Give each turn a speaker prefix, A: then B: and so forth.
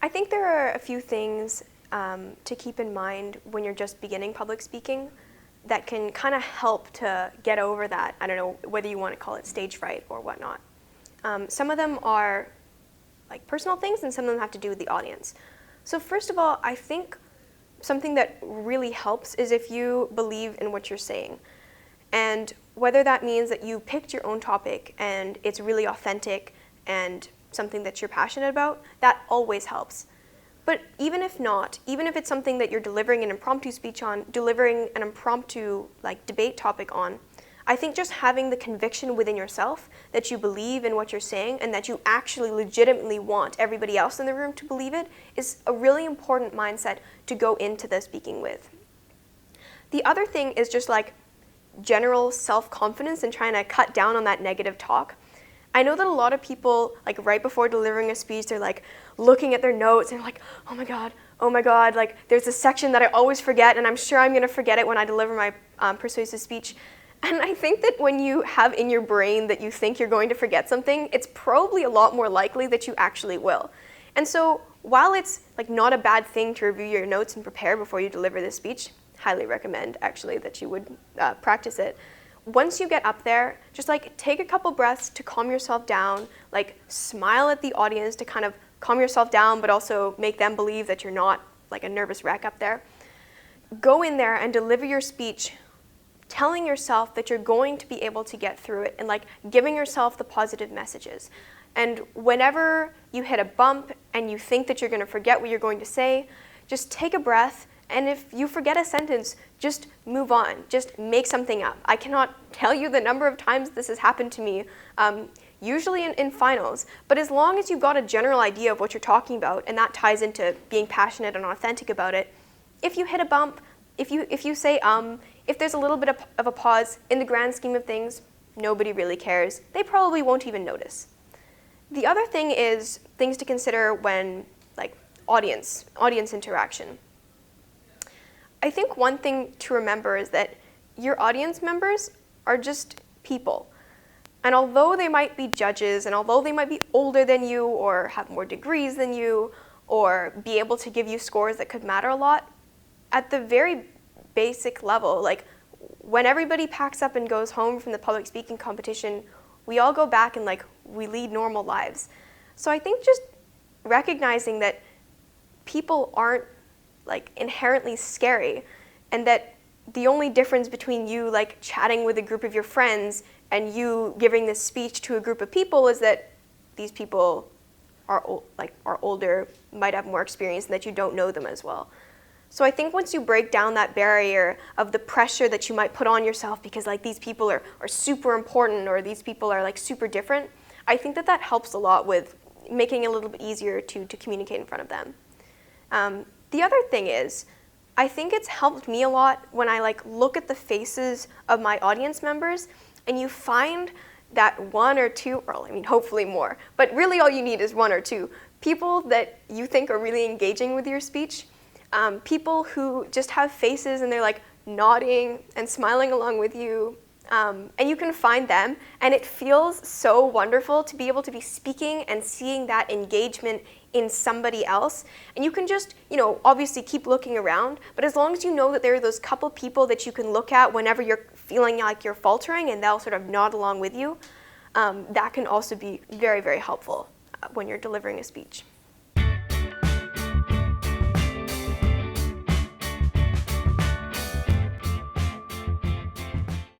A: I think there are a few things to keep in mind when you're just beginning public speaking that can kind of help to get over that. I don't know whether you want to call it stage fright or whatnot. Some of them are like personal things, and some of them have to do with the audience. So first of all, I think something that really helps is if you believe in what you're saying. And whether that means that you picked your own topic and it's really authentic and something that you're passionate about, that always helps. But even if not, even if it's something that you're delivering an impromptu speech on, delivering an impromptu like debate topic on, I think just having the conviction within yourself that you believe in what you're saying and that you actually legitimately want everybody else in the room to believe it is a really important mindset to go into the speaking with. The other thing is just like general self-confidence and trying to cut down on that negative talk. I know that a lot of people, like right before delivering a speech, they're like looking at their notes and like, oh my God, like there's a section that I always forget and I'm sure I'm gonna forget it when I deliver my persuasive speech. And I think that when you have in your brain that you think you're going to forget something, it's probably a lot more likely that you actually will. And so while it's like not a bad thing to review your notes and prepare before you deliver this speech, highly recommend actually that you would practice it. Once you get up there, just like take a couple breaths to calm yourself down, like smile at the audience to kind of calm yourself down, but also make them believe that you're not like a nervous wreck up there. Go in there and deliver your speech telling yourself that you're going to be able to get through it and like giving yourself the positive messages. And whenever you hit a bump and you think that you're going to forget what you're going to say, just take a breath. And if you forget a sentence, just move on. Just make something up. I cannot tell you the number of times this has happened to me, usually in finals. But as long as you've got a general idea of what you're talking about, and that ties into being passionate and authentic about it, if you hit a bump, if you say if there's a little bit of a pause, in the grand scheme of things, nobody really cares. They probably won't even notice. The other thing is things to consider when, like, audience interaction. I think one thing to remember is that your audience members are just people. And although they might be judges, and although they might be older than you, or have more degrees than you, or be able to give you scores that could matter a lot, at the very basic level, like when everybody packs up and goes home from the public speaking competition, we all go back and like we lead normal lives. So I think just recognizing that people aren't like inherently scary, and that the only difference between you like chatting with a group of your friends and you giving this speech to a group of people is that these people are older, might have more experience, and that you don't know them as well. So I think once you break down that barrier of the pressure that you might put on yourself because like these people are super important or these people are like super different, I think that helps a lot with making it a little bit easier to communicate in front of them. The other thing is, I think it's helped me a lot when I like look at the faces of my audience members and you find that one or two, or I mean hopefully more, but really all you need is one or two people that you think are really engaging with your speech. People who just have faces and they're like nodding and smiling along with you, and you can find them, and it feels so wonderful to be able to be speaking and seeing that engagement in somebody else. And you can just, obviously keep looking around, but as long as you know that there are those couple people that you can look at whenever you're feeling like you're faltering and they'll sort of nod along with you, that can also be very, very helpful when you're delivering a speech.